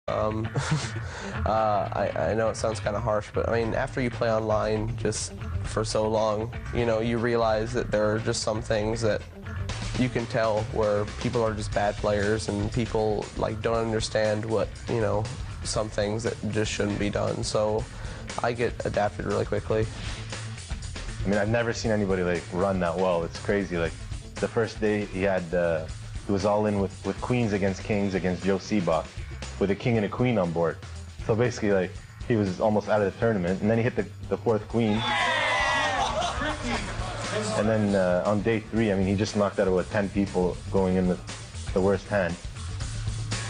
Um, I know it sounds kind of harsh, but I mean, after you play online just for so long, you know, you realize that there are just some things that you can tell where people are just bad players and people like don't understand what, you know, some things that just shouldn't be done. So I get adapted really quickly. I mean, I've never seen anybody like run that well. It's crazy. Like the first day he was all in with queens against kings against Joe Seebach with a king and a queen on board. So basically, like, he was almost out of the tournament, and then he hit the fourth queen. And then on day 3, I mean, he just knocked out about 10 people going in with the worst hand.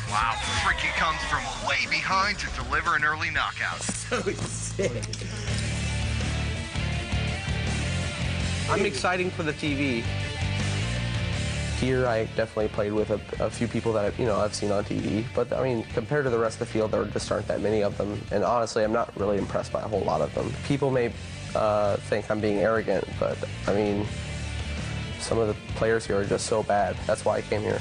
Wow, Fricky comes from way behind to deliver an early knockout. So sick. I'm exciting for the TV. Here, I definitely played with a few people that I've seen on TV, but I mean, compared to the rest of the field, there just aren't that many of them. And honestly, I'm not really impressed by a whole lot of them. People may think I'm being arrogant, but I mean, some of the players here are just so bad. That's why I came here.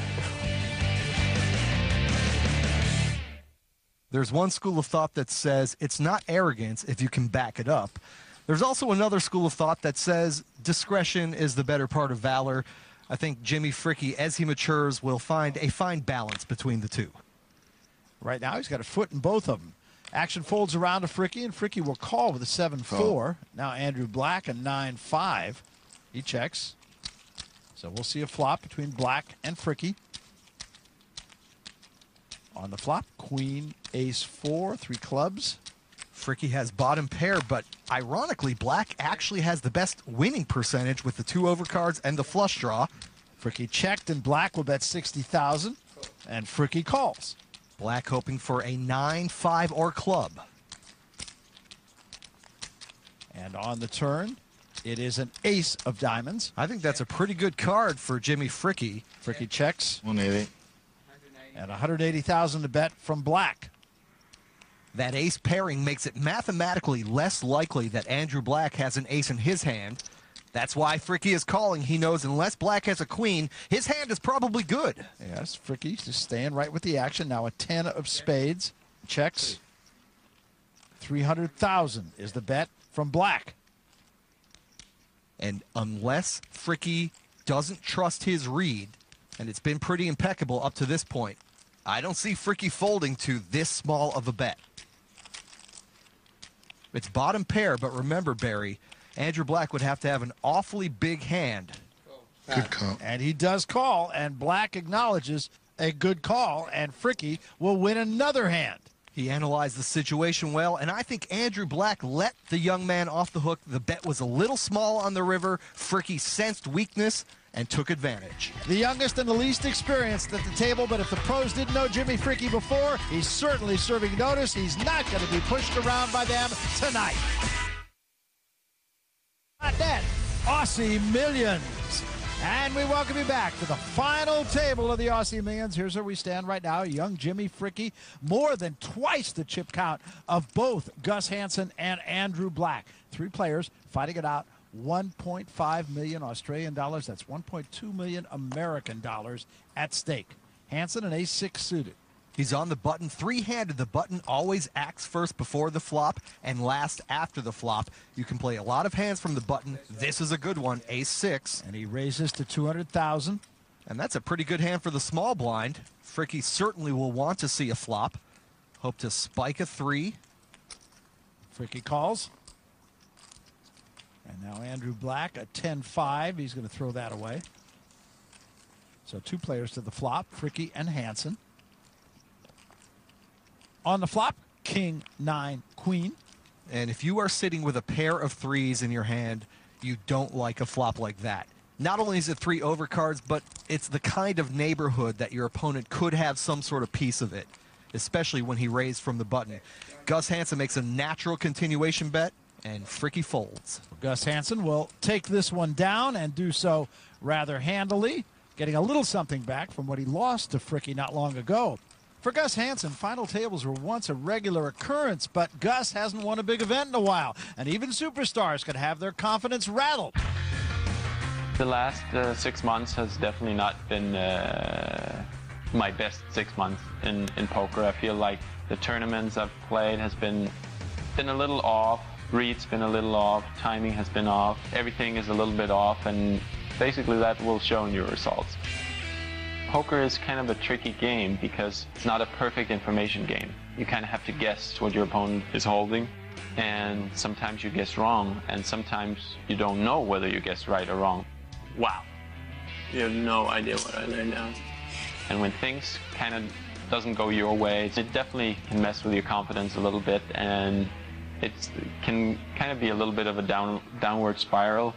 There's one school of thought that says it's not arrogance if you can back it up. There's also another school of thought that says discretion is the better part of valor. I think Jimmy Fricke, as he matures, will find a fine balance between the two. Right now, he's got a foot in both of them. Action folds around to Fricke, and Fricke will call with a 7-4. Now Andrew Black, a 9-5. He checks. So we'll see a flop between Black and Fricke. On the flop, queen, ace 4, 3 clubs. Fricke has bottom pair, but ironically, Black actually has the best winning percentage with the 2 overcards and the flush draw. Fricke checked, and Black will bet 60,000, and Fricke calls. Black hoping for a 9-5 or club. And on the turn, it is an ace of diamonds. I think that's a pretty good card for Jimmy Fricke. Fricke checks. 180. And 180,000 to bet from Black. That ace pairing makes it mathematically less likely that Andrew Black has an ace in his hand. That's why Fricke is calling. He knows unless Black has a queen, his hand is probably good. Yes, Fricke just staying right with the action. Now a 10 of spades. Checks. 300,000 is the bet from Black. And unless Fricke doesn't trust his read, and it's been pretty impeccable up to this point, I don't see Fricke folding to this small of a bet. It's bottom pair, but remember, Barry, Andrew Black would have to have an awfully big hand. Good call. And he does call, and Black acknowledges a good call, and Fricke will win another hand. He analyzed the situation well, and I think Andrew Black let the young man off the hook. The bet was a little small on the river. Fricke sensed weakness and took advantage. The youngest and the least experienced at the table, but if the pros didn't know Jimmy Fricke before, he's certainly serving notice. He's not going to be pushed around by them tonight. Not that, Aussie Millions. And we welcome you back to the final table of the Aussie Millions. Here's where we stand right now. Young Jimmy Fricke, more than twice the chip count of both Gus Hansen and Andrew Black. 3 players fighting it out. 1.5 million Australian dollars. That's 1.2 million American dollars at stake. Hansen, an ace-6 suited. He's on the button, 3-handed. The button always acts first before the flop and last after the flop. You can play a lot of hands from the button. This is a good one, ace-6. And he raises to 200,000. And that's a pretty good hand for the small blind. Fricke certainly will want to see a flop. Hope to spike a 3. Fricke calls. And now Andrew Black, a 10-5. He's going to throw that away. So 2 players to the flop, Fricke and Hansen. On the flop, king, 9, queen. And if you are sitting with a pair of 3s in your hand, you don't like a flop like that. Not only is it 3 overcards, but it's the kind of neighborhood that your opponent could have some sort of piece of it, especially when he raised from the button. Gus Hansen makes a natural continuation bet, and Fricke folds. Gus Hansen will take this one down and do so rather handily, getting a little something back from what he lost to Fricke not long ago. For Gus Hansen, final tables were once a regular occurrence, but Gus hasn't won a big event in a while, and even superstars could have their confidence rattled. The last 6 months has definitely not been my best 6 months in poker. I feel like The tournaments I've played has been a little off. Read's been a little off. Timing has been off. Everything is a little bit off, and basically that will show in your results. Poker is kind of a tricky game because it's not a perfect information game. You kind of have to guess what your opponent is holding, and sometimes you guess wrong, and sometimes you don't know whether you guessed right or wrong. Wow. You have no idea what I learned now. And when things kind of doesn't go your way, it definitely can mess with your confidence a little bit, and it can kind of be a little bit of a downward spiral.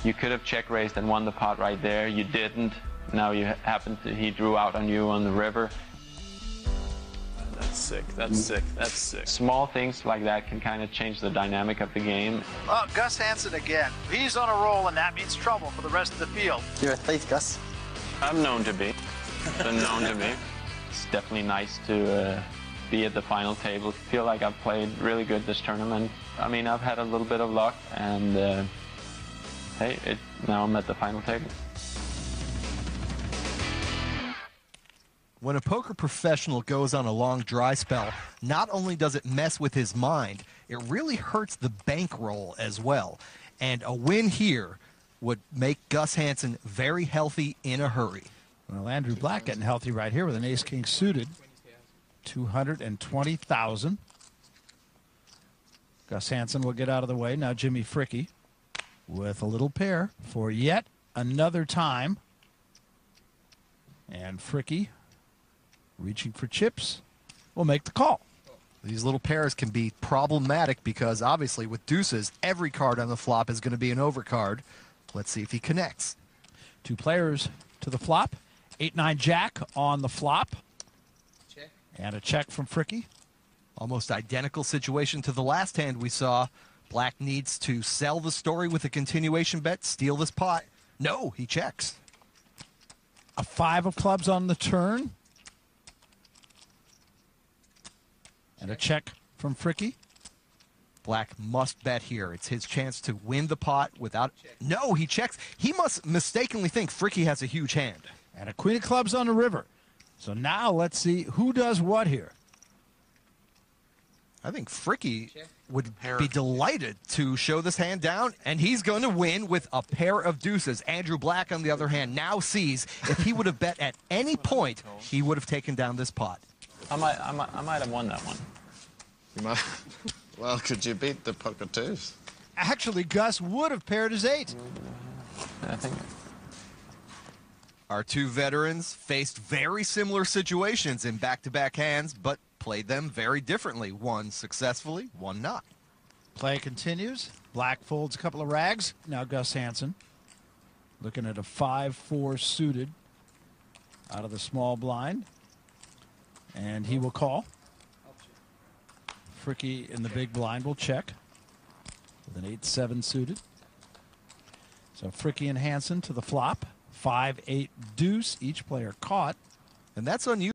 You could have check raised and won the pot right there. You didn't. Now he drew out on you on the river. That's sick. That's sick. That's sick. Small things like that can kind of change the dynamic of the game. Oh, Gus Hansen again. He's on a roll, and that means trouble for the rest of the field. You're a thief, Gus. I'm known to be. Been known to be. It's definitely nice to be at the final table. Feel like I've played really good this tournament. I mean, I've had a little bit of luck, and hey, now I'm at the final table. When a poker professional goes on a long dry spell, not only does it mess with his mind, it really hurts the bankroll as well. And a win here would make Gus Hansen very healthy in a hurry. Well, Andrew Black getting healthy right here with an ace-king suited. 220,000. Gus Hansen will get out of the way. Now Jimmy Fricke with a little pair for yet another time. And Fricke, reaching for chips, will make the call. These little pairs can be problematic because obviously with deuces, every card on the flop is going to be an overcard. Let's see if he connects. Two players to the flop. 8-9 jack on the flop. Check. And a check from Fricke. Almost identical situation to the last hand we saw. Black needs to sell the story with a continuation bet, steal this pot. No, he checks. A 5 of clubs on the turn. And a check from Fricke. Black must bet here. It's his chance to win the pot without... No, he checks. He must mistakenly think Fricke has a huge hand. And a queen of clubs on the river. So now let's see who does what here. I think Fricke would be delighted to show this hand down, and he's going to win with a pair of deuces. Andrew Black, on the other hand, now sees if he would have bet at any point, he would have taken down this pot. I might have won that one. You might. Well, could you beat the poker twos? Actually, Gus would have paired his 8. I think. Our two veterans faced very similar situations in back-to-back hands, but played them very differently. One successfully, one not. Play continues. Black folds a couple of rags. Now Gus Hansen looking at a 5-4 suited out of the small blind. And he will call. Fricke in the big blind will check with an 8-7 suited. So Fricke and Hansen to the flop. 5-8 deuce. Each player caught. And that's unusual.